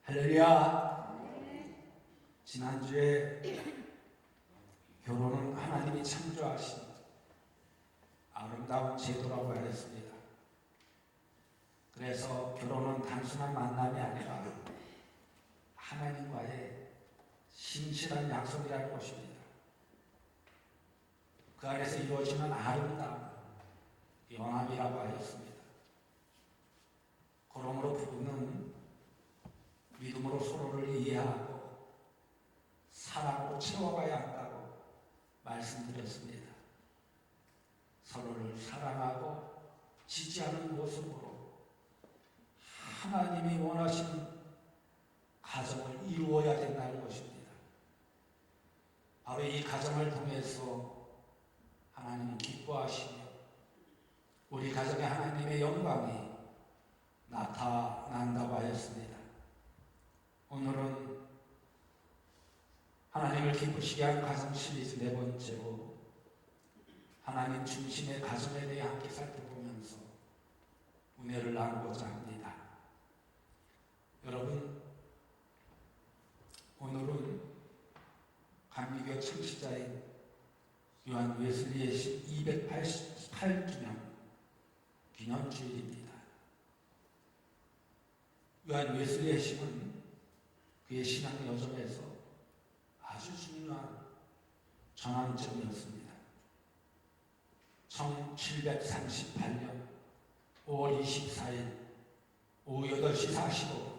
할렐루야. 지난주에 결혼은 하나님이 창조하신 아름다운 제도라고 하였습니다. 그래서 결혼은 단순한 만남이 아니라 하나님과의 신실한 약속이라는 것입니다. 그 안에서 이루어지는 아름다운 연합이라고 하였습니다. 그러므로 부부는 믿음으로 서로를 이해하고 사랑으로 채워가야 한다고 말씀드렸습니다. 서로를 사랑하고 지지하는 모습으로 하나님이 원하시는 가정을 이루어야 된다는 것입니다. 바로 이 가정을 통해서 하나님은 기뻐하시며 우리 가정에 하나님의 영광이 나타난다고 하였습니다. 오늘은 하나님을 기쁘시게 한 가정 시리즈 4번째로 하나님 중심의 가정에 대해 함께 살펴보면서 은혜를 나누고자 합니다. 여러분, 오늘은 감리교 창시자인 요한 웨슬리의 신 288주년 기념주일입니다. 요한 웨슬리의 신은 그의 신앙 여정에서 아주 중요한 전환점이었습니다. 1738년 5월 24일 오후 8시 45분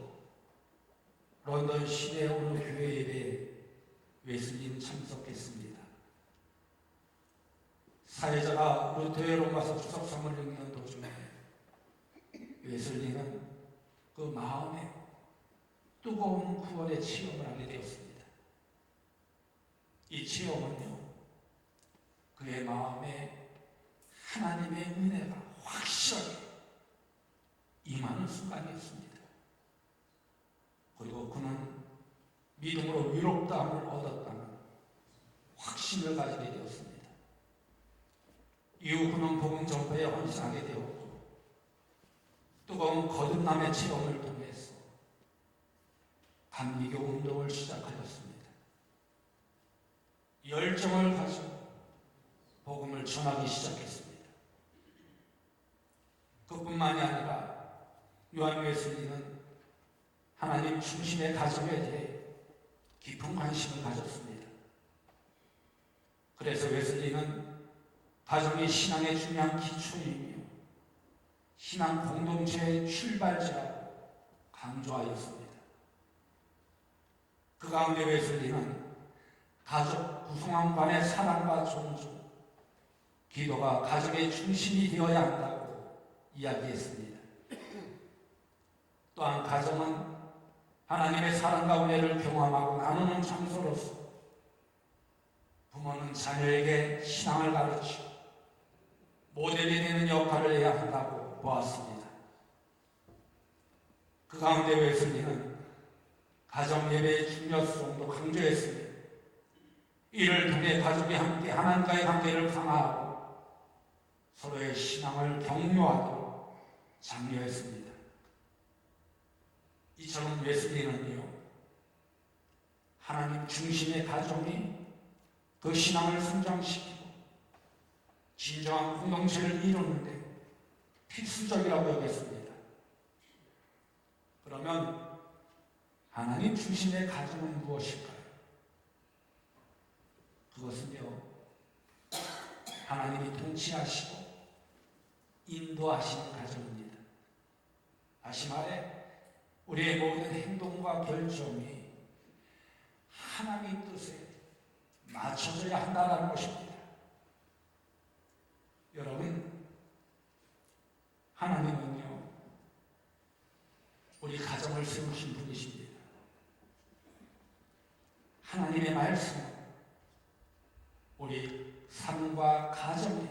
런던 시내 어느 교회 예배에 웨슬리는 참석했습니다. 사회자가 루터의 로마서 주석성을 읽는 도중에 웨슬리는 그 마음에 뜨거운 구원의 체험을 하게 되었습니다. 이 체험은요, 그의 마음에 하나님의 은혜가 확실하게 임하는 순간이었습니다. 그리고 그는 믿음으로 위롭다함을 얻었다는 확신을 가지게 되었습니다. 이후 그는 복음 전파에 헌신하게 되었고 뜨거운 거듭남의 체험을 통해서 감리교 운동을 시작하였습니다. 열정을 가지고 복음을 전하기 시작했습니다. 그뿐만이 아니라 요한 웨슬리는 하나님 중심의 가정에 대해 깊은 관심을 가졌습니다. 그래서 웨슬리는 가정이 신앙의 중요한 기초이며 신앙 공동체의 출발지라고 강조하였습니다. 그 가운데 웨슬리는 가족 구성원 간의 사랑과 존중, 기도가 가정의 중심이 되어야 한다고 이야기했습니다. 또한 가정은 하나님의 사랑과 은혜를 경험하고 나누는 장소로서 부모는 자녀에게 신앙을 가르치고 모델이 되는 역할을 해야 한다고 보았습니다. 그 가운데 웨슬리는 가정 예배의 중요성도 강조했습니다. 이를 통해 가족이 함께 하나님과의 관계를 강화하고 서로의 신앙을 격려하도록 장려했습니다. 이처럼 웨슬리는요, 하나님 중심의 가정이 그 신앙을 성장시키고 진정한 공동체를 이루는데 필수적이라고 여겼습니다. 그러면 하나님 중심의 가정은 무엇일까요? 그것은요, 하나님이 통치하시고 인도하시는 가정입니다. 다시 말해 우리의 모든 행동과 결정이 하나님의 뜻에 맞춰져야 한다는 것입니다. 여러분, 하나님은요, 우리 가정을 세우신 분이십니다. 하나님의 말씀은 우리 삶과 가정에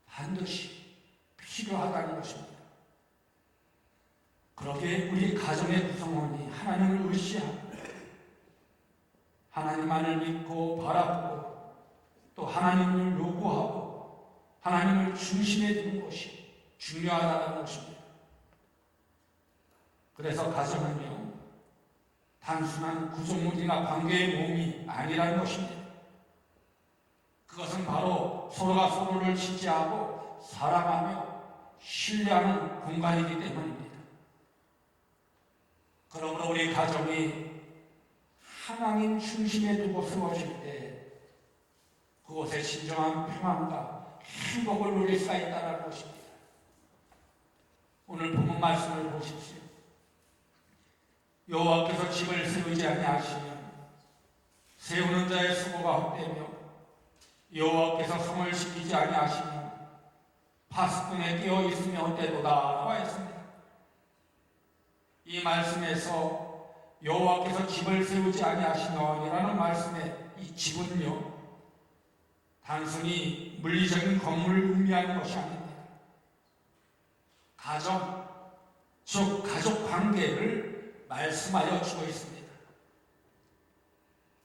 반드시 필요하다는 것입니다. 그렇게 우리 가정의 구성원이 하나님을 의지하고 하나님만을 믿고 바라보고 또 하나님을 요구하고 하나님을 중심에 두는 것이 중요하다는 것입니다. 그래서 가정은요, 단순한 구조물이나 관계의 모험이 아니라는 것입니다. 그것은 바로 서로가 서로를 지지하고 사랑하며 신뢰하는 공간이기 때문입니다. 그러므로 우리 가정이 하나님 중심에 두고 세워질 때 그곳에 진정한 평안과 행복을 누릴 수가 있다는 것입니다. 오늘 본문 말씀을 보십시오. 여호와께서 집을 세우지 아니하시면 세우는 자의 수고가 헛되며 여호와께서 성을 지키지 아니하시면 파수꾼에 깨어 있으며 헛되도다 나와 있습니다. 이 말씀에서 여호와께서 집을 세우지 아니하시며이라는 말씀의 이 집은요, 단순히 물리적인 건물을 의미하는 것이 아닙니다. 가정, 즉 가족 관계를 말씀하여 주고 있습니다.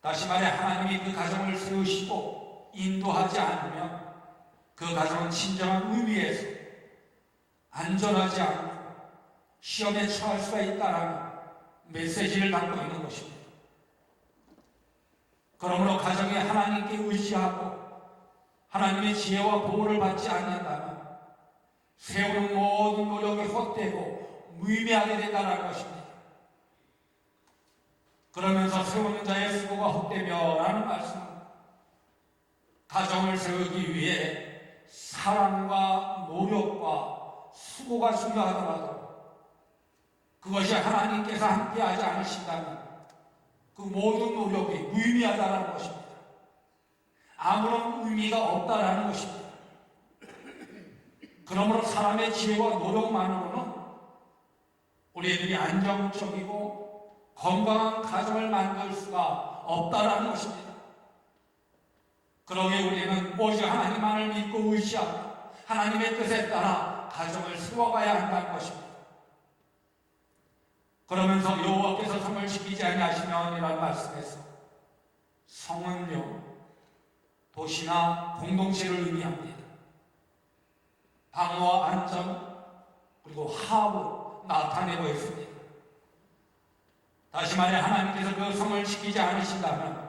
다시 말해 하나님이 그 가정을 세우시고 인도하지 않으면 그 가정은 진정한 의미에서 안전하지 않고 시험에 처할 수가 있다는 메시지를 담고 있는 것입니다. 그러므로 가정에 하나님께 의지하고 하나님의 지혜와 보호를 받지 않는다면 세우는 모든 노력이 헛되고 무의미하게 된다는 것입니다. 그러면서 세우는 자의 수고가 헛되며 라는 말씀은 가정을 세우기 위해 사랑과 노력과 수고가 중요하더라도 그것이 하나님께서 함께하지 않으신다면 그 모든 노력이 무의미하다는 것입니다. 아무런 의미가 없다라는 것입니다. 그러므로 사람의 지혜와 노력만으로는 우리들이 안정적이고 건강한 가정을 만들 수가 없다라는 것입니다. 그러기에 우리는 오직 하나님만을 믿고 의지하고 하나님의 뜻에 따라 가정을 세워가야 한다는 것입니다. 그러면서 여호와께서 성을 지키지 아니하시면 이라는 말씀에서 성은요, 도시나 공동체를 의미합니다. 방어와 안전 그리고 화합을 나타내고 있습니다. 다시 말해 하나님께서 그 성을 지키지 않으신다면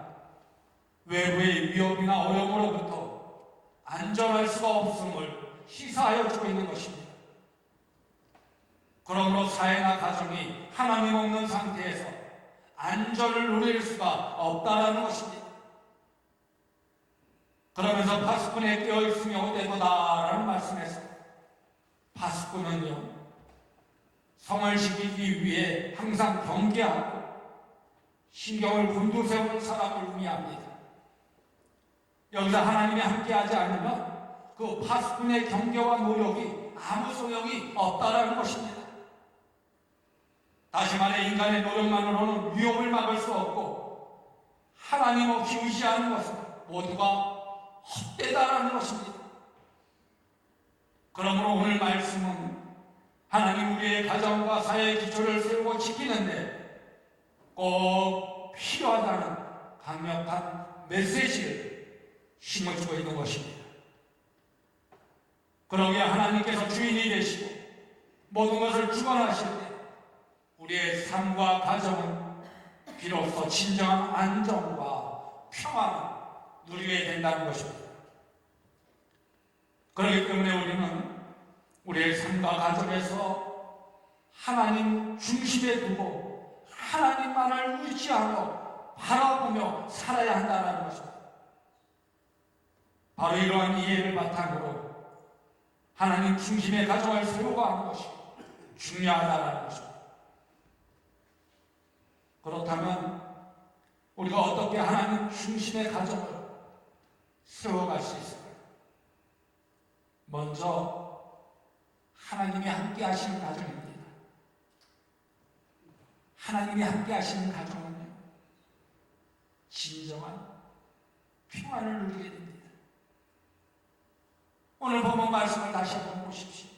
외부의 위협이나 어려움으로부터 안전할 수가 없음을 시사하여 주고 있는 것입니다. 그러므로 사회나 가정이 하나님 없는 상태에서 안전을 누릴 수가 없다는 것입니다. 그러면서 파수꾼에 깨어있으며 헛되도다라는 말씀에서 파수꾼은요, 성을 지키기 위해 항상 경계하고 신경을 곤두세우는 사람을 의미합니다. 여기서 하나님이 함께하지 않으면 그 파수꾼의 경계와 노력이 아무 소용이 없다라는 것입니다. 다시 말해 인간의 노력만으로는 위협을 막을 수 없고 하나님 없이 의지하는 것은 모두가 헛되다라는 것입니다. 그러므로 오늘 말씀은 하나님 우리의 가정과 사회의 기초를 세우고 지키는데 꼭 필요하다는 강력한 메시지를 심어주고 있는 것입니다. 그러기에 하나님께서 주인이 되시고 모든 것을 주관하실 때 우리의 삶과 가정은 비로소 진정한 안정과 평안을 누리게 된다는 것입니다. 그렇기 때문에 우리는 우리의 삶과 가정에서 하나님 중심에 두고 하나님만을 의지하고 바라보며 살아야 한다는 것입니다. 바로 이러한 이해를 바탕으로 하나님 중심의 가정을 세우고 하는 것이 중요하다는 것입니다. 그렇다면 우리가 어떻게 하나님 중심의 가정을 세워갈 수 있을까요? 먼저 하나님이 함께 하시는 가정입니다. 하나님이 함께 하시는 가정은요, 진정한 평안을 누리게 됩니다. 오늘 본문 말씀을 다시 한번 보십시오.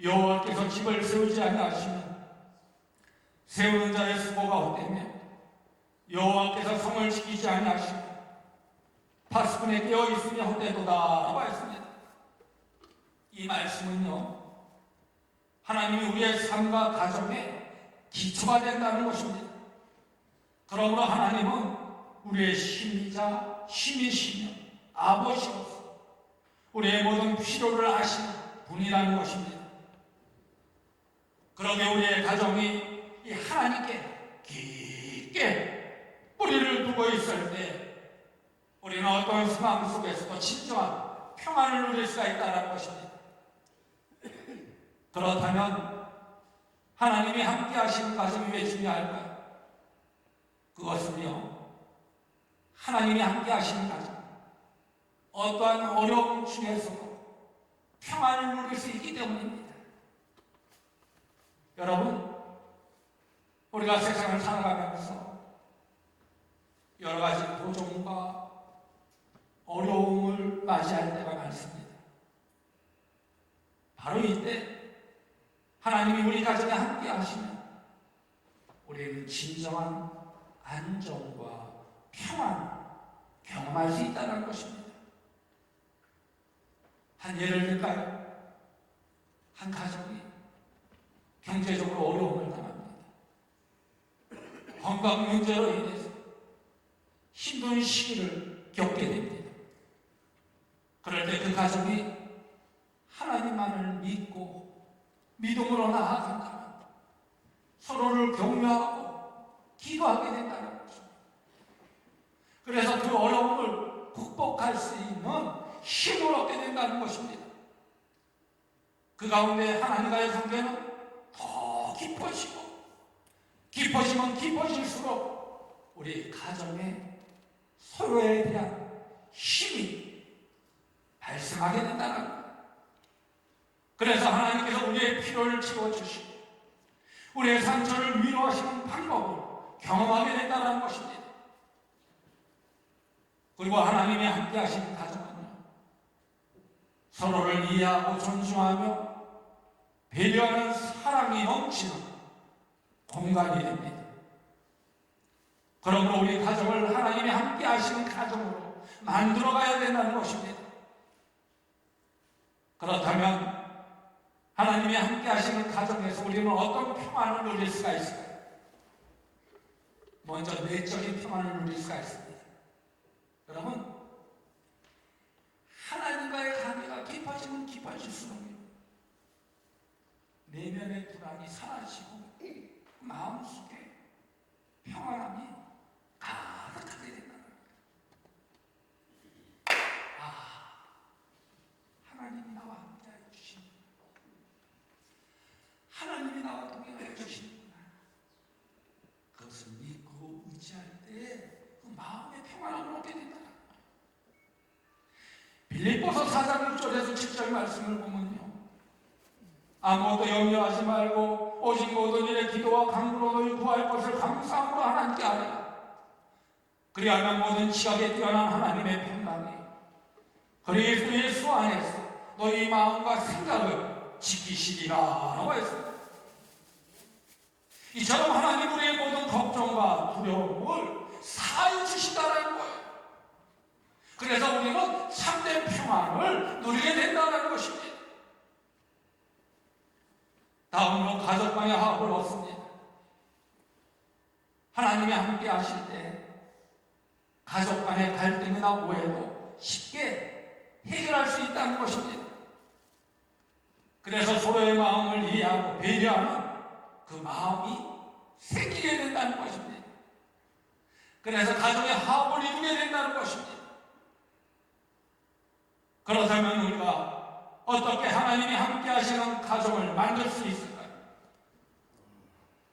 여호와께서 집을 세우지 아니하시면 세우는 자의 수고가 헛되며 여호와께서 성을 지키지 아니하시면 파수꾼에 깨어있으며 헛되도다 라고 했습니다. 이 말씀은요, 하나님이 우리의 삶과 가정의 기초가 된다는 것입니다. 그러므로 하나님은 우리의 힘이자 힘이시며 아버지로서 우리의 모든 필요를 아시는 분이라는 것입니다. 그러게 우리의 가정이 이 하나님께 깊게 뿌리를 두고 있을 때 우리는 어떤 상황 속에서도 진정한 평안을 누릴 수가 있다는 것입니다. 그렇다면 하나님이 함께 하시는 가정이 왜 중요할까요? 그것은요, 하나님이 함께 하시는 가정, 어떠한 어려움 중에서도 평안을 누릴 수 있기 때문입니다. 여러분, 우리가 세상을 살아가면서 여러 가지 고통과 어려움을 맞이할 때가 많습니다. 바로 이때 하나님이 우리 가정에 함께 하시면 우리는 진정한 안정과 평안을 경험할 수 있다는 것입니다. 한 예를 들까요? 한 가정이 경제적으로 어려움을 당합니다. 건강 문제로 인해서 힘든 시기를 겪게 됩니다. 그럴 때 그 가정이 하나님만을 믿고 믿음으로 나아간다면 서로를 격려하고 기도하게 된다는 것입니다. 그래서 그 어려움을 극복할 수 있는 힘을 얻게 된다는 것입니다. 그 가운데 하나님과의 관계는 더 깊어지면 깊어질수록 우리 가정에 서로에 대한 힘이 발생하게 된다는 거예요. 그래서 하나님께서 우리의 필요를 채워주시고 우리의 상처를 위로하시는 방법을 경험하게 된다는 것입니다. 그리고 하나님이 함께 하시는 가정은요, 서로를 이해하고 존중하며 배려하는 사랑이 넘치는 공간이 됩니다. 그러므로 우리 가정을 하나님이 함께 하시는 가정으로 만들어가야 된다는 것입니다. 그렇다면 하나님이 함께 하시는 가정에서 우리는 어떤 평안을 누릴 수가 있을까요? 먼저 내적인 평안을 누릴 수가 있습니다. 여러분, 하나님과의 관계가 깊어지면 깊어질수록 내면의 불안이 사라지고 마음속에 평안함이 가득하게 된다는 거예요. 하나님이 나와 함께해 주시는구나. 하나님이 나와 동행해 주시는구나. 그것을 믿고 의지할 때 그 마음의 평안함을 얻게 된다는 거예요. 빌립보서 4장 6절에서 7절 말씀을 보면요, 아무것도 염려하지 말고 오직 모든 일에 기도와 간구로 너희 구할 것을 감사함으로 하나님께 아뢰라. 그리하면 모든 지각에 뛰어난 하나님의 평강이 그리스도 예수 안에서 너희 마음과 생각을 지키시리라 라고 했습니다. 이처럼 하나님 우리의 모든 걱정과 두려움을 사하여 주신다는 거예요. 그래서 우리는 참된 평안을 누리게 된다는 것입니다. 다음으로 가족 간의 화합을 얻습니다. 하나님이 함께 하실 때 가족 간의 갈등이나 오해도 쉽게 해결할 수 있다는 것입니다. 그래서 서로의 마음을 이해하고 배려하는 그 마음이 생기게 된다는 것입니다. 그래서 가정의 화합을 이루게 된다는 것입니다. 그렇다면 우리가 어떻게 하나님이 함께 하시는 가정을 만들 수 있을까요?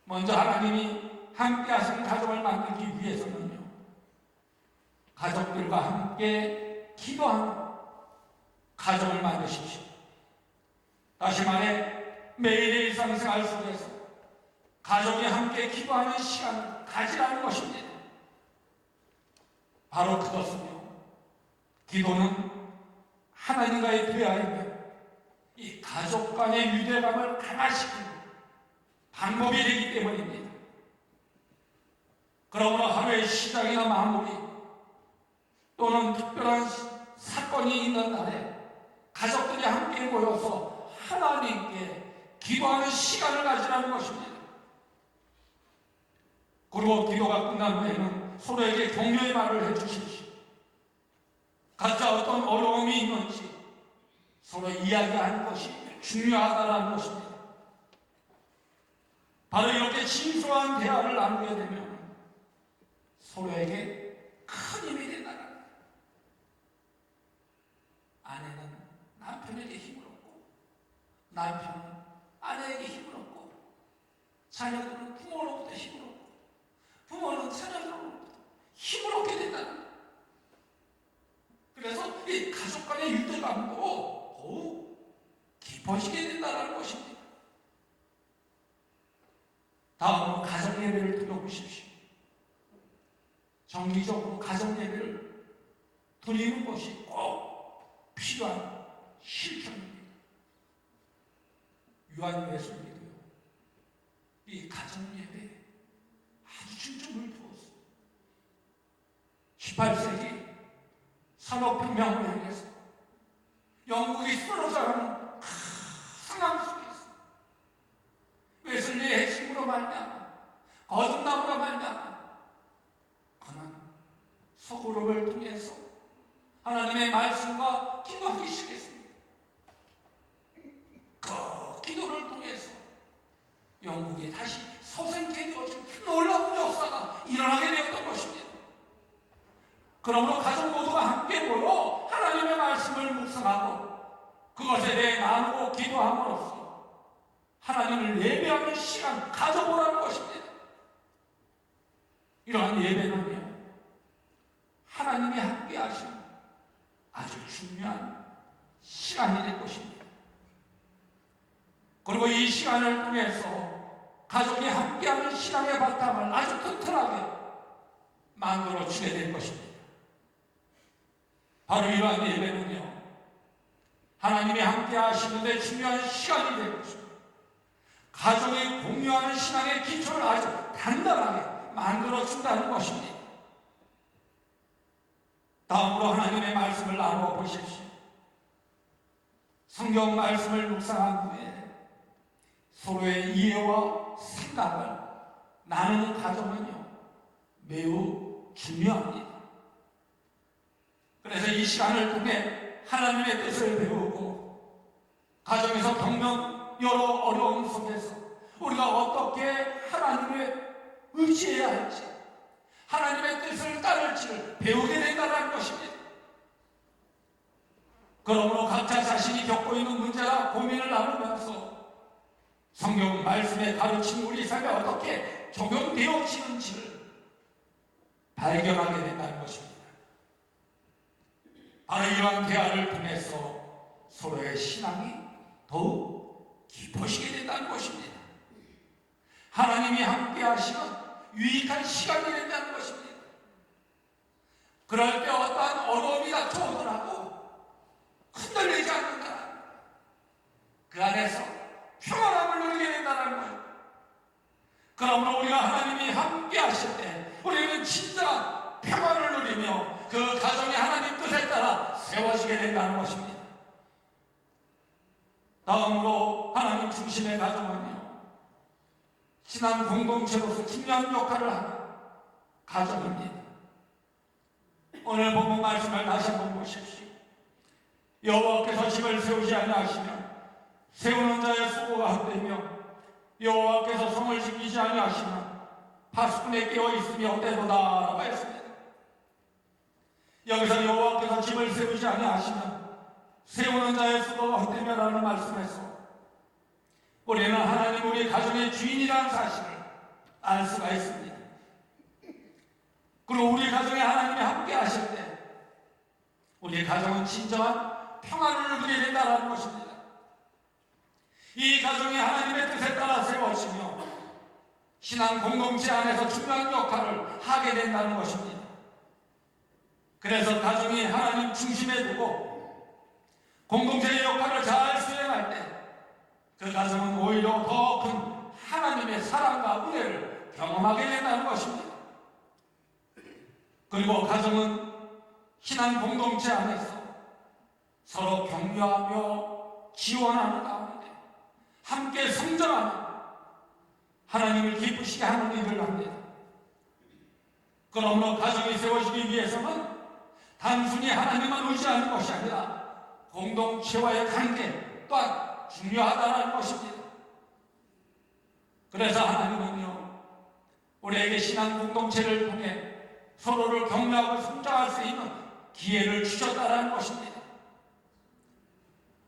먼저 하나님이 함께 하시는 가정을 만들기 위해서는요, 가족들과 함께 기도하는 가정을 만드십시오. 다시 말해, 매일의 일상생활 속에서 가족이 함께 기도하는 시간을 가지라는 것입니다. 바로 그것은요, 기도는 하나님과의 대화이며 이 가족 간의 유대감을 강화시키는 방법이 되기 때문입니다. 그러므로 하루의 시작이나 마무리 또는 특별한 사건이 있는 날에 가족들이 함께 모여서 하나님께 기도하는 시간을 가지라는 것입니다. 그리고 기도가 끝난 후에는 서로에게 격려의 말을 해주십시오. 각자 어떤 어려움이 있는지 서로 이야기하는 것이 중요하다는 것입니다. 바로 이렇게 진솔한 대화를 나누게 되면 서로에게 큰 힘이 된다는 거예요. 아내는 남편에게 힘을 얻고, 남편은 아내에게 힘을 얻고, 자녀들은 부모로부터 힘을 얻고, 부모는 자녀들로부터 힘을 얻게 된다는 거예요. 그래서 이 가족 간의 유대감도 더욱 깊어지게 된다는 것입니다. 다음으로 가정 예배를 드려보십시오. 정기적으로 가정 예배를 드리는 것이 꼭 필요한 실천입니다. 유한예수님도요, 이 가정 예배에 아주 중점을 두었습니다. 18세기 산업혁명을 향해서 영국이 쓰러져가는 상황 속에서 웨슬리의 핵심으로 말미암아, 거듭남으로 말미암아 그는 서구름을 통해서 하나님의 말씀과 기도하기 시작했습니다. 그 기도를 통해서 영국이 다시 서생케 되어진 놀라운 역사가 일어나게 되었던 것입니다. 그러므로 가족 모두가 함께 모여 하나님의 말씀을 묵상하고 그것에 대해 나누고 기도함으로써 하나님을 예배하는 시간 가져보라는 것입니다. 이러한 예배는요, 하나님이 함께 하시는 아주 중요한 시간이 될 것입니다. 그리고 이 시간을 통해서 가족이 함께하는 신앙의 바탕을 아주 튼튼하게 만들어 주게 될 것입니다. 바로 이러한 예배는요, 하나님이 함께 하시는데 중요한 시간이 될 것입니다. 가족이 공유하는 신앙의 기초를 아주 단단하게 만들어준다는 것입니다. 다음으로 하나님의 말씀을 나누어 보십시오. 성경 말씀을 묵상한 후에 서로의 이해와 생각을 나누는 과정은요, 매우 중요합니다. 그래서 이 시간을 통해 하나님의 뜻을 배우고 가정에서 겪는 여러 어려움 속에서 우리가 어떻게 하나님을 의지해야 할지, 하나님의 뜻을 따를지를 배우게 된다는 것입니다. 그러므로 각자 자신이 겪고 있는 문제나 고민을 나누면서 성경 말씀에 가르친 우리 삶에 어떻게 적용되어지는지를 발견하게 된다는 것입니다. 바로 이러한 대화를 통해서 서로의 신앙이 더욱 깊어지게 된다는 것입니다. 하나님이 함께 하시는 유익한 시간이 된다는 것입니다. 그럴 때 어떠한 어려움이 닥쳐오더라도 흔들리지 않는다. 그 안에서 평안함을 누리게 된다는 거예요. 그러므로 우리가 하나님이 함께 하실 때 우리는 진짜 평안을 누리며 그 가정이 하나님 뜻에 따라 세워지게 된다는 것입니다. 다음으로 하나님 중심의 가정은요, 신앙 공동체로서 중요한 역할을 하는 가정입니다. 오늘 본문 말씀을 다시 한번 보십시오. 여호와께서 집을 세우지 아니하시면 세우는 자의 수고가 헛되며 여호와께서 성을 지키지 아니하시면 파수꾼에 깨어 있음이 헛되도다라고 했습니다. 여기서 여호와께서 집을 세우지 아니하시면 세우는 자의 수고가 헛되며라는 말씀에서 우리는 하나님 우리 가정의 주인이라는 사실을 알 수가 있습니다. 그리고 우리 가정에 하나님이 함께 하실 때 우리 가정은 진정한 평안을 누리게 된다는 것입니다. 이 가정이 하나님의 뜻에 따라 세워지며 신앙 공동체 안에서 중요한 역할을 하게 된다는 것입니다. 그래서 가정이 하나님 중심에 두고 공동체의 역할을 잘 수행할 때 그 가정은 오히려 더 큰 하나님의 사랑과 은혜를 경험하게 된다는 것입니다. 그리고 가정은 신앙 공동체 안에서 서로 격려하며 지원하는 가운데 함께 성장하며 하나님을 기쁘시게 하는 일을 합니다. 그러므로 가정이 세워지기 위해서는 단순히 하나님만 의지하는 것이 아니라 공동체와의 관계 또한 중요하다는 것입니다. 그래서 하나님은요, 우리에게 신앙 공동체를 통해 서로를 격려하고 성장할 수 있는 기회를 주셨다는 것입니다.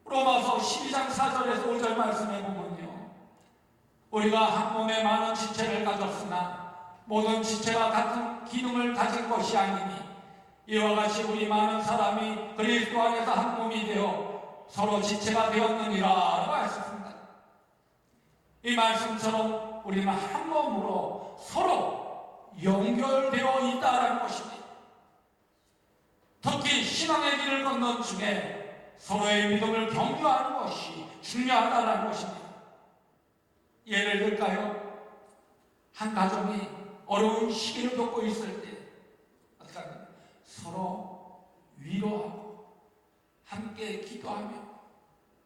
로마서 12장 4절에서 5절 말씀해 보면요, 우리가 한 몸에 많은 지체를 가졌으나 모든 지체가 같은 기능을 가진 것이 아니니 이와 같이 우리 많은 사람이 그리스도 안에서 한 몸이 되어 서로 지체가 되었느니라 라고 하셨습니다. 이 말씀처럼 우리는 한 몸으로 서로 연결되어 있다는 것입니다. 특히 신앙의 길을 걷는 중에 서로의 믿음을 격려하는 것이 중요하다는 것입니다. 예를 들까요? 한 가정이 어려운 시기를 겪고 있을 때 어떻게 합니까? 서로 위로하고 함께 기도하며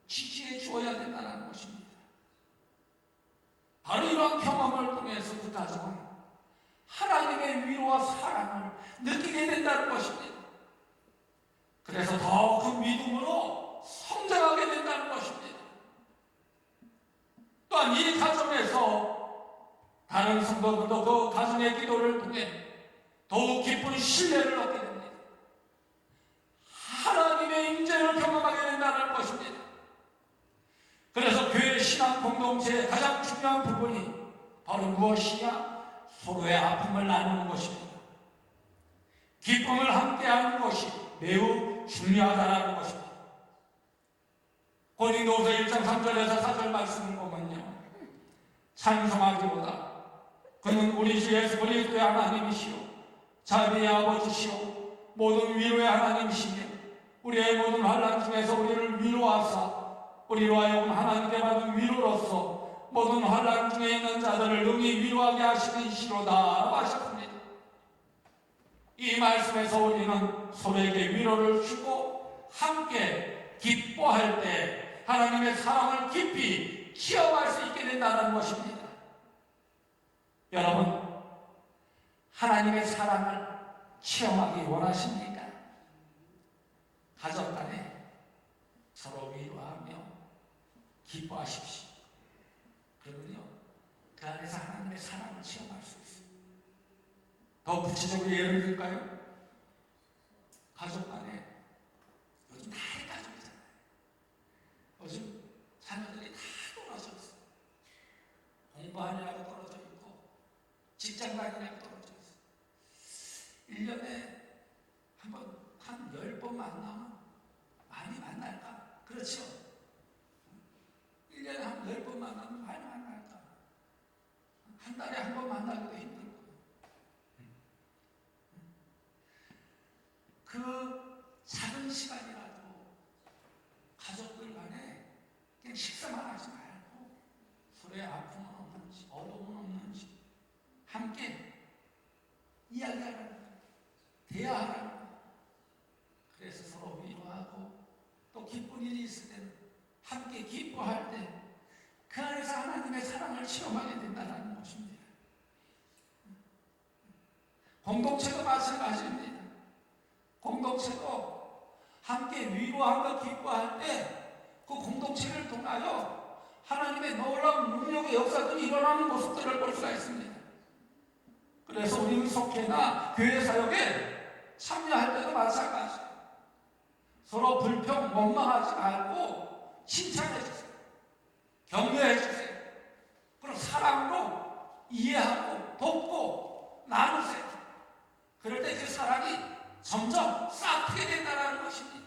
지지해 주어야 된다는 것입니다. 바로 이런 경험을 통해서 그 가정은 하나님의 위로와 사랑을 느끼게 된다는 것입니다. 그래서 더 큰 믿음으로 성장하게 된다는 것입니다. 또한 이 가정에서 다른 성도들도 그 가정의 기도를 통해 더욱 깊은 신뢰를 얻게 됩니다. 하나님의 임재를 경험하게 된다는 것입니다. 그래서 교회 신앙 공동체의 가장 중요한 부분이 바로 무엇이냐? 서로의 아픔을 나누는 것입니다. 기쁨을 함께하는 것이 매우 중요하다는 것입니다. 고린도후서 1장 3절에서 4절 말씀을 보면요, 찬송하기보다 그는 우리 주 예수 그리스도의 하나님이시오 자비의 아버지시오 모든 위로의 하나님이시며 우리의 모든 환난 중에서 우리를 위로하사 우리로 하여금 하나님께 받은 위로로서 모든 환난 중에 있는 자들을 능히 위로하게 하시는 이시로다 하셨습니다. 이 말씀에서 우리는 서로에게 위로를 주고 함께 기뻐할 때 하나님의 사랑을 깊이 체험할 수 있게 된다는 것입니다. 여러분, 하나님의 사랑을 체험하기 원하십니까? 가족 간에 서로 위로하며 기뻐하십시오. 그러면요, 그 안에서 하나님의 사랑을 체험할 수 있어요. 더 구체적으로 예를 들까요? 가족 간에 요즘 다 가족이잖아요. 요즘 자녀들이 다 떨어져 있어요. 공부하느라고 떨어져 있고 직장 다니느라고 떨어져 있어요. 1년에 한 10번 만나면 많이 만날까? 그렇죠? 1년에 한 10번 만나면 많이 만날까? 한 달에 한 번 만나기도 힘들고. 그 작은 시간이라도 가족들 간에 그냥 식사만 하지 말고 서로의 아픔은 없는지 어려움은 없는지 함께 이야기하라는 거예요. 대화하라는 거예요. 그래서 서로 위로하고 또 기쁜 일이 있을 때는 함께 기뻐할 때 그 안에서 하나님의 사랑을 체험하게 된다는 것입니다. 공동체도 마찬가지입니다. 공동체도 함께 위로하고 기뻐할 때 그 공동체를 통하여 하나님의 놀라운 능력의 역사들이 일어나는 모습들을 볼 수가 있습니다. 그래서 우리는 속회나 교회 사역에 참여할 때도 마찬가지예요. 서로 불평, 원망하지 말고 칭찬해 주세요. 격려해 주세요. 그럼 사랑으로 이해하고 돕고 나누세요. 그럴 때 그 사랑이 점점 쌓이게 된다는 것입니다.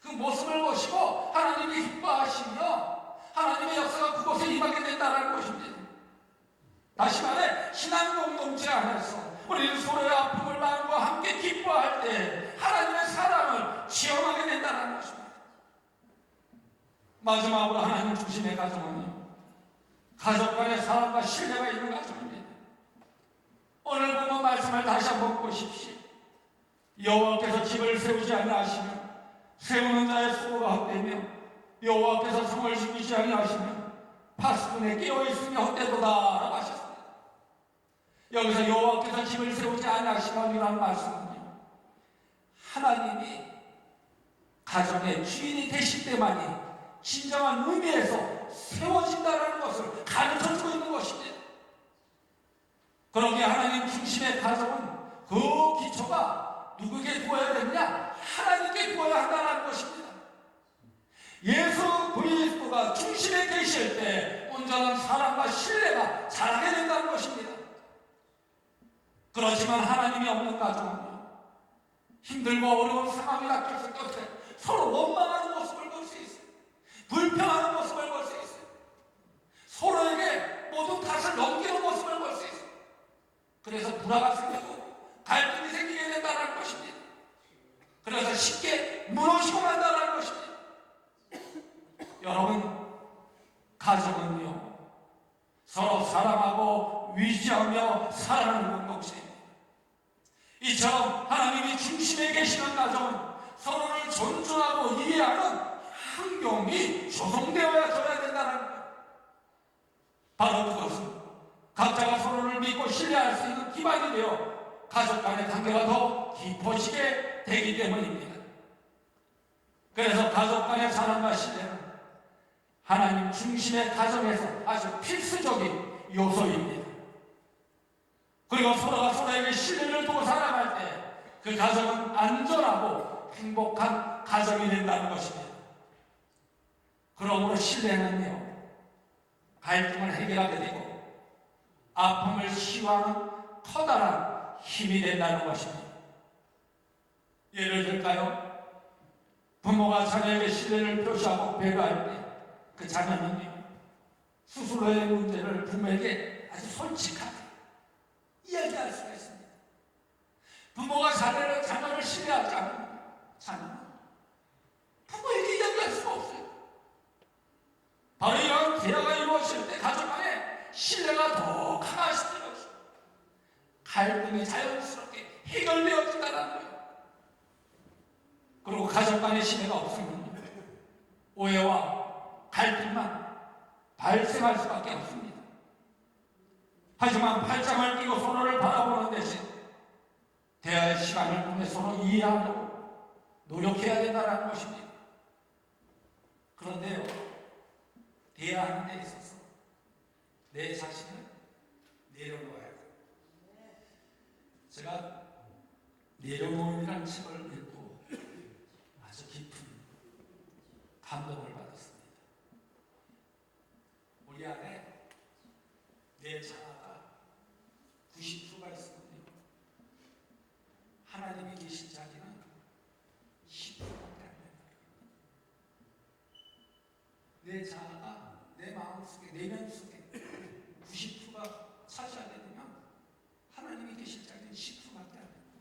그 모습을 보시고 하나님이 기뻐하시며 하나님의 역사가 그곳에 임하게 된다는 것입니다. 다시 말해 신앙 공동체 안에서 우리는 서로의 아픔을 나누고 함께 기뻐할 때 하나님의 사랑을 체험하게 된다는 것입니다. 마지막으로 하나님 중심의 가정은요, 가족 간의 사랑과 신뢰가 있는 가정입니다. 오늘 본문 말씀을 다시 한번 보십시오. 여호와께서 집을 세우지 아니하시며 세우는 자의 수고가 헛되며 여호와께서 성을 지키지 아니하시며 파수꾼에 끼어있으며 헛되도다 라고 하셨습니다. 여기서 여호와께서 집을 세우지 아니하시거니라는 말씀은요, 하나님이 가정의 주인이 되실 때만이 진정한 의미에서 세워진다는 것을 가르쳐주고 있는 것입니다. 그러기에 하나님 중심의 가정은 그 기초가 누구에게 두어야 되느냐? 하나님께 두어야 한다는 것입니다. 예수 그리스도가 중심에 계실 때 온전한 사랑과 신뢰가 자라게 된다는 것입니다. 그렇지만 하나님이 없는 가정은요, 힘들고 어려운 상황이 닥쳤을 때 서로 원망하는 모습을 볼 수 있어요. 불평하는 모습을 볼 수 있어요. 서로에게 모든 탓을 넘기는 모습을 볼 수 있어요. 그래서 불화가 생기고 갈등이 생기게 된다는 것입니다. 그래서 쉽게 무너지고 만다는 것입니다. 여러분, 가정은요, 서로 사랑하고 위지하며 살아가는 공동체입니다. 이처럼 하나님이 중심에 계시는 가정은 서로를 존중하고 이해하는 환경이 조성되어야 된다는 거예요. 바로 그것은 각자가 서로를 믿고 신뢰할 수 있는 기반이 되어 가족 간의 관계가 더 깊어지게 되기 때문입니다. 그래서 가족 간의 사랑과 신뢰는 하나님 중심의 가정에서 아주 필수적인 요소입니다. 그리고 서로가 서로에게 신뢰를 두고 살아갈 때 그 가정은 안전하고 행복한 가정이 된다는 것입니다. 그러므로 신뢰는요, 갈등을 해결하게 되고 아픔을 치유하는 커다란 힘이 된다는 것입니다. 예를 들까요? 부모가 자녀에게 신뢰를 표시하고 배려할 때 그 자녀는요, 스스로의 문제를 부모에게 아주 솔직하게 이야기할 수가 있습니다. 부모가 자녀를 신뢰하지 않으면 자녀는 부모에게 이야기할 수가 없어요. 바로 이런 대화가 이루어질 때 가족 간에 신뢰가 더 강화시되는 것입니다. 갈등이 자연스럽게 해결되어진다는 거예요. 그리고 가족 간의 신뢰가 없으면 오해와 갈등만 발생할 수밖에 없습니다. 하지만 팔짱을 끼고 서로를 바라보는 대신 대화의 시간을 통해 서로 이해하려고 노력해야 된다는 것입니다. 그런데요, 대화하는 데 있어서 내 자신을 내려놓아야 돼요. 제가 내려놓으라는 책을 읽고 아주 깊은 감동을 받았습니다. 우리 안에 내 자아가 90%가 있으면요, 하나님이 계신 자리는 10%밖에 안 된다. 내 자아가 내 마음속에, 내면 속에 90%가 차지하게 되면 하나님이 계신 자리는 10%밖에 안 된다.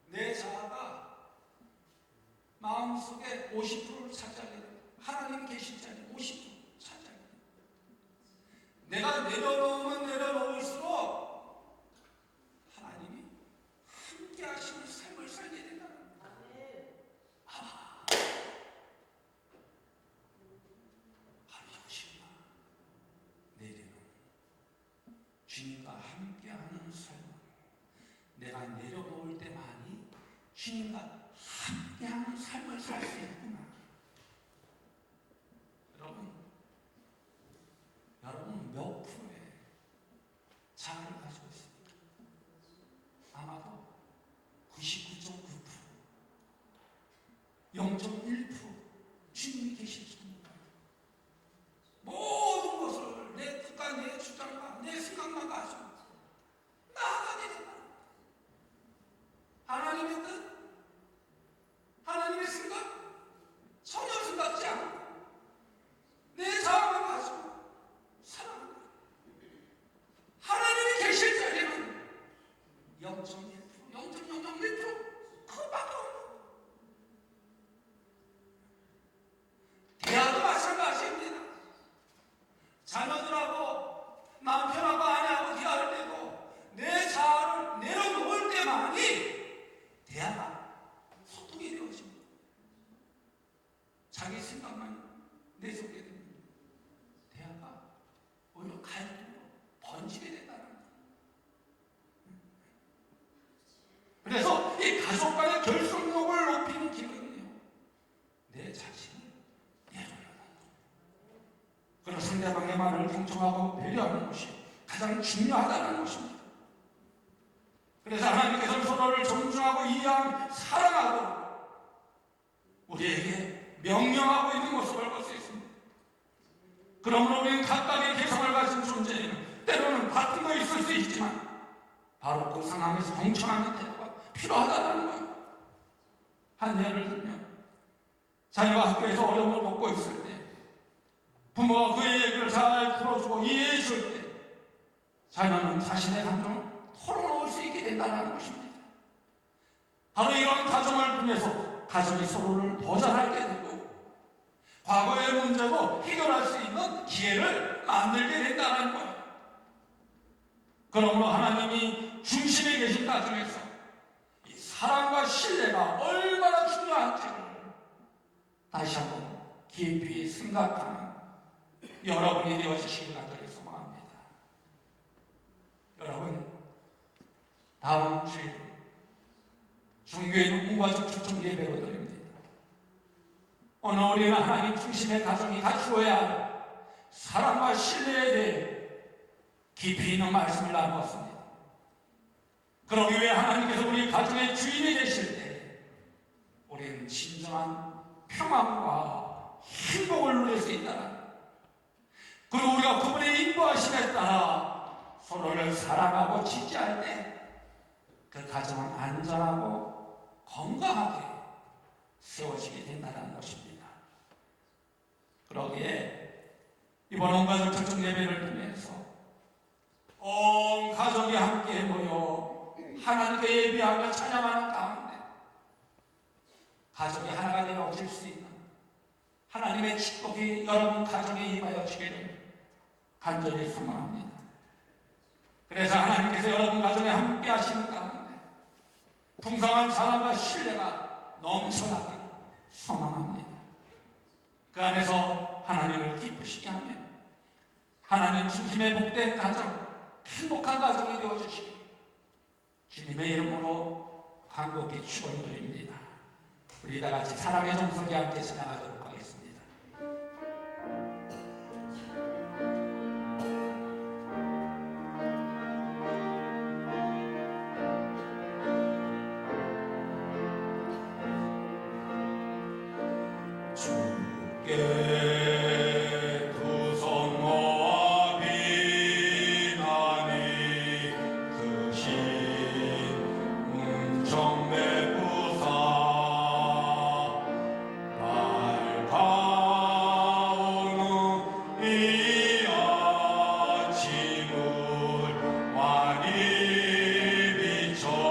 내 자아가 마음속에 50%를 차지하게 되면 하나님이 계신 자리는 50% 차지하게 됩니다. 내가 내려놓으면 내려놓을수록 하나님이 함께 하시는 삶을 살게 된다. 바로 이것이구나. 내리는 주님과 함께하는 삶. 내가 내려놓을 때만이 주님과 함께하는 삶을 살 수 있구나. 여러분 몇 프로의 자아를 가지고 있습니까? 아마도 99.9%, 0.1% 주님이 계시십니다. 모든 것을 내 뜻과 내 주장과 내 생각만 가지고 나아가게 된다. 하나님의 뜻, 하나님의 생각 전혀 생각지 않고 내 자아만 가지고 살아갑니다. 하나님이 계실 자리는 0.1%, 0.001% 그밖에 없는. 대화도 마찬가지입니다. 자녀들하고 남편하고 아내하고 대화를 내고 내 자아를 내려놓을 때만이 대화가 소통이 되어집니다. 자기 생각만 내속에 됩니다. 대화가 오히려 갈등으로 번지게 된다는 거예요. 그래서 이 가족 간의 결속력을 높이는 길은요, 내 자신을 내려놓는 것. 그런 상대방의 말을 경청하고 배려하는 것이 가장 중요하다는 것입니다. 그래서 하나님께서는 서로를 존중하고 이해하고 사랑하고 우리에게 명령하고 있는 모습을 볼 수 있습니다. 그러므로 우리는 각각의 개성을 가진 존재예요. 때로는 다툼도 있을 수 있지만 바로 그 상황에서 경청하는 태도가 필요하다는 거예요. 한 예를 들면 자녀가 학교에서 어려움을 겪고 있을 때 부모가 그의 얘기를 잘 들어주고 이해해 줄 때 자녀는 자신의 감정을 털어놓을 수 있게 된다는 것입니다. 바로 이런 가정을 통해서 가정이 서로를 더 잘하게 되고 과거의 문제도 해결할 수 있는 기회를 만들게 된다는 거예요. 그러므로 하나님이 중심에 계신 가정에서 이 사랑과 신뢰가 얼마나 중요한지를 다시 한번 깊이 생각하는 여러분이 되어주시길 간절히 소망합니다. 여러분, 다음 주일 중교회는 무과적 초청 예배로 드립니다. 오늘 우리는 하나님 중심의 가정이 갖추어야 할 사랑과 신뢰에 대해 깊이 있는 말씀을 나누었습니다. 그러기 위해 하나님께서 우리 가정의 주인이 되실 때 우리는 진정한 평안과 행복을 누릴 수 있다. 그리고 우리가 그분의 인도하심에 따라 서로를 사랑하고 지지할 때 그 가정은 안전하고 건강하게 세워지게 된다는 것입니다. 그러기에 이번 온가족 초청 예배를 통해서 온 가족이 함께 모여 하나님께 예배하며 찬양하는 가운데 가족이 하나가 되어질 수 있는 하나님의 축복이 여러분 가정에 임하여 주기를 간절히 소망합니다. 그래서 하나님께서 여러분 가정에 함께 하시는 가운데 풍성한 사랑과 신뢰가 넘쳐나기를 소망합니다. 그 안에서 하나님을 기쁘시게 하며 하나님 중심의 복된 가정, 행복한 가정이 되어주시기 주님의 이름으로 간곡히 축원드립니다. 우리 다 같이 사랑의 정성이 함께 지나가도록 하겠습니다. 주께 두 손 모아 비나니 크신 은총의 부사 밝아오는 이 아침을 많이 비춰주소서.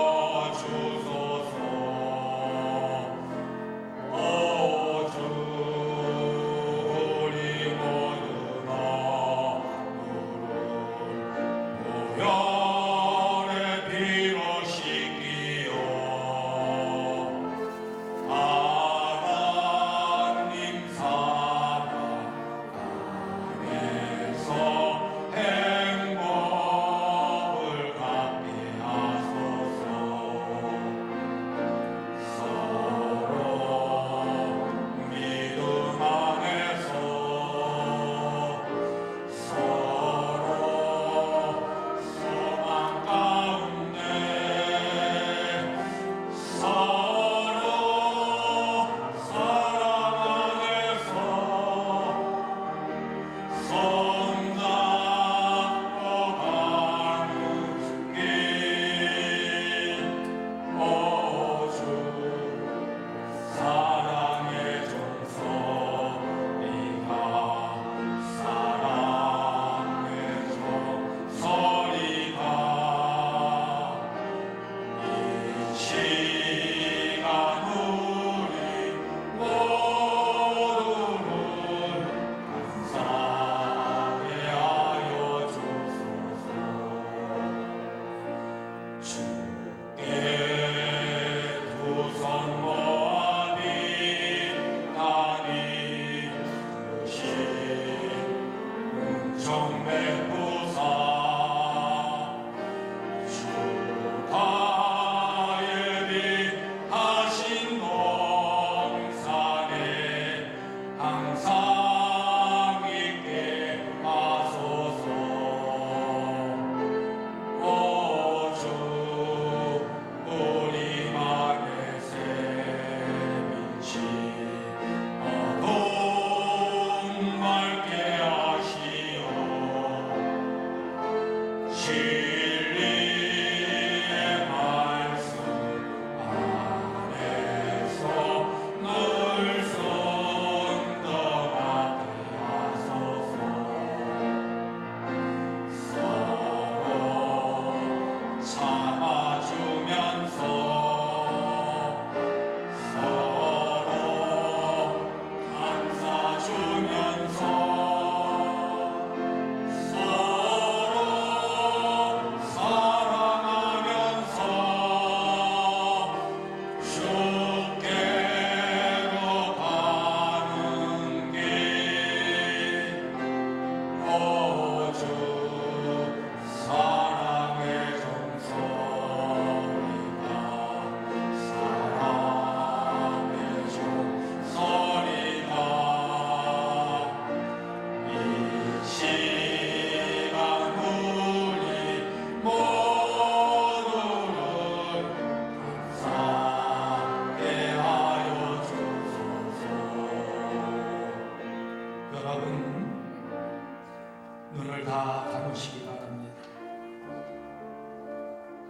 나누시기 바랍니다.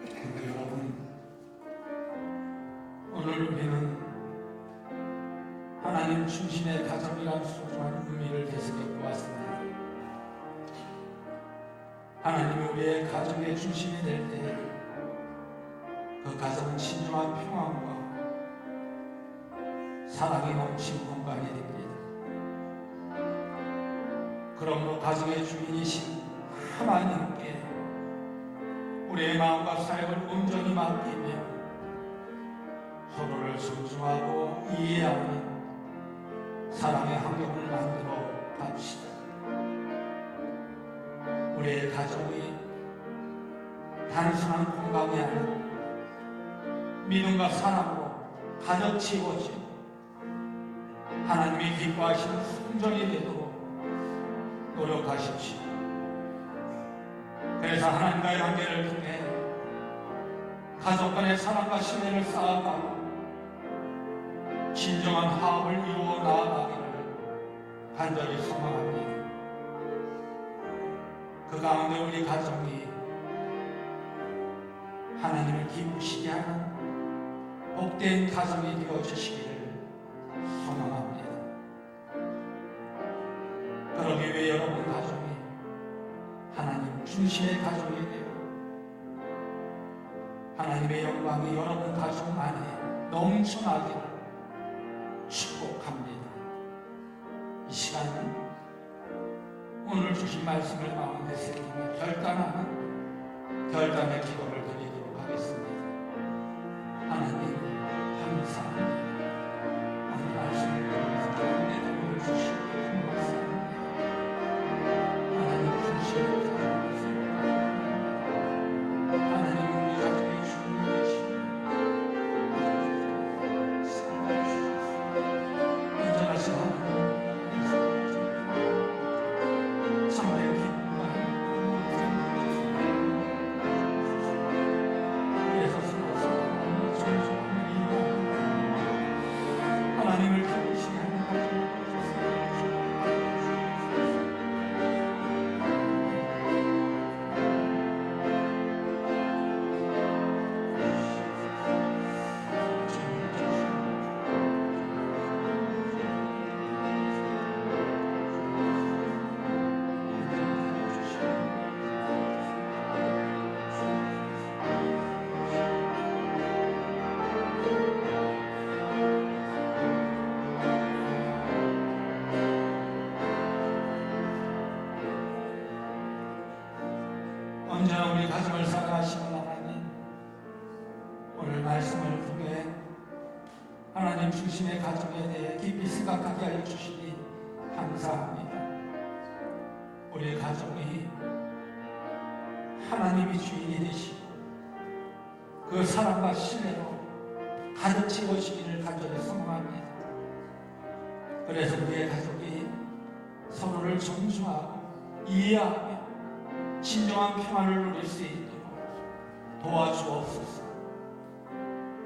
그리고 여러분, 오늘 우리는 하나님 중심의 가정이란 소중한 의미를 되새겨 보았습니다. 하나님이 우리의 가정의 중심이 될 때 그 가정은 진정한 평안과 사랑이 넘치는 공간이 됩니다. 그러므로 가정의 주인이신 하나님께 우리의 마음과 삶을 온전히 맡기며 서로를 존중하고 이해하는 사랑의 환경을 만들어 갑시다. 우리의 가정이 단순한 공간이 아니라 믿음과 사랑으로 가득 채워진 하나님이 기뻐하시는 순전이 되도록 노력하십시오. 그래서 하나님과의 관계를 통해 가족 간의 사랑과 신뢰를 쌓아가고 진정한 화합을 이루어 나아가기를 간절히 소망합니다. 그 가운데 우리 가정이 하나님을 기쁘시게 하는 복된 가정이 되어 주시기를 소망합니다. 그러기 위해 여러분 가정이 하나님 중심의 가정이 되어 하나님의 영광이 여러분 가정 안에 넘쳐나기를 축복합니다. 이 시간 오늘 주신 말씀을 마음에 새기며 결단의 기도를 드리도록 하겠습니다. 하나님 감사합니다. 오늘 말씀을 통해서 가운데 도움을 주시고 감사합니다. 하나님 중심의 가정을 세우고 하나님 우리 가정의 주인이 되시고 인정하신 하나님 참된 기쁨과 그래서 서로 존중하며 이해하며 하나님을 기쁘시게 하는 가정을 언제나 우리 가정을 사랑하시는 하나님, 오늘 말씀을 통해 하나님 중심의 가정에 대해 깊이 생각하게 하여 주시니 감사합니다. 우리의 가정이 하나님이 주인이 되시고 그 사랑과 신뢰로 가득 채워지기를 간절히 소망합니다. 그래서 우리의 가족이 서로를 존중하고 이해하며 진정한 평안을 누릴 수 있도록 도와주옵소서.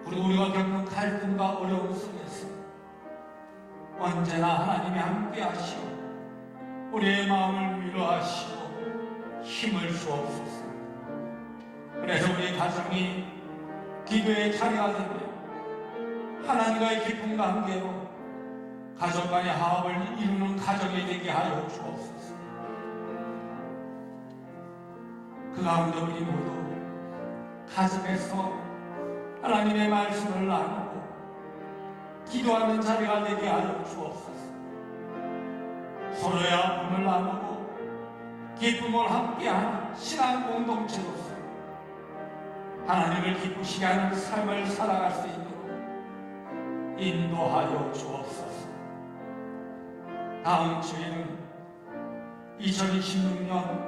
그리고 우리가 겪는 갈등과 어려움 속에서 언제나 하나님이 함께 하시오 우리의 마음을 위로하시고 힘을 주옵소서. 그래서 우리 가정이 기도의 자리가 되며 하나님과의 깊은 관계로 가족 간의 화합을 이루는 가정이 되게 하여 주옵소서. 그 가운데 우리 모두 가정에서 하나님의 말씀을 나누고 기도하는 자리가 되게 하여 주옵소서. 서로의 아픔을 나누고 기쁨을 함께하는 신앙 공동체로서 하나님을 기쁘시게 하는 삶을 살아갈 수 있도록 인도하여 주옵소서. 다음 주에는 2026년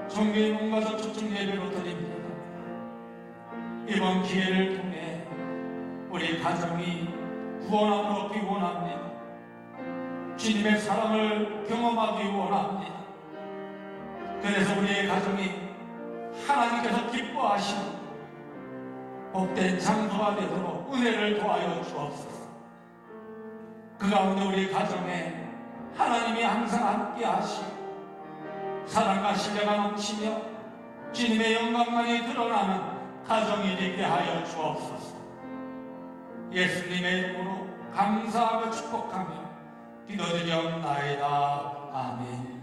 종교의 몸가족 초청 예배로 드립니다. 이번 기회를 통해 우리 가정이 구원함을 얻기 원합니다. 주님의 사랑을 경험하기 원합니다. 그래서 우리의 가정이 하나님께서 기뻐하시는 복된 장소가 되도록 은혜를 도하여 주옵소서. 그 가운데 우리 가정에 하나님이 항상 함께 하시고 사랑과 신뢰가 넘치며 주님의 영광만이 드러나는 가정이 되게 하여 주옵소서. 예수님의 이름으로 감사하고 축복하며 기도드리옵나이다. 아멘.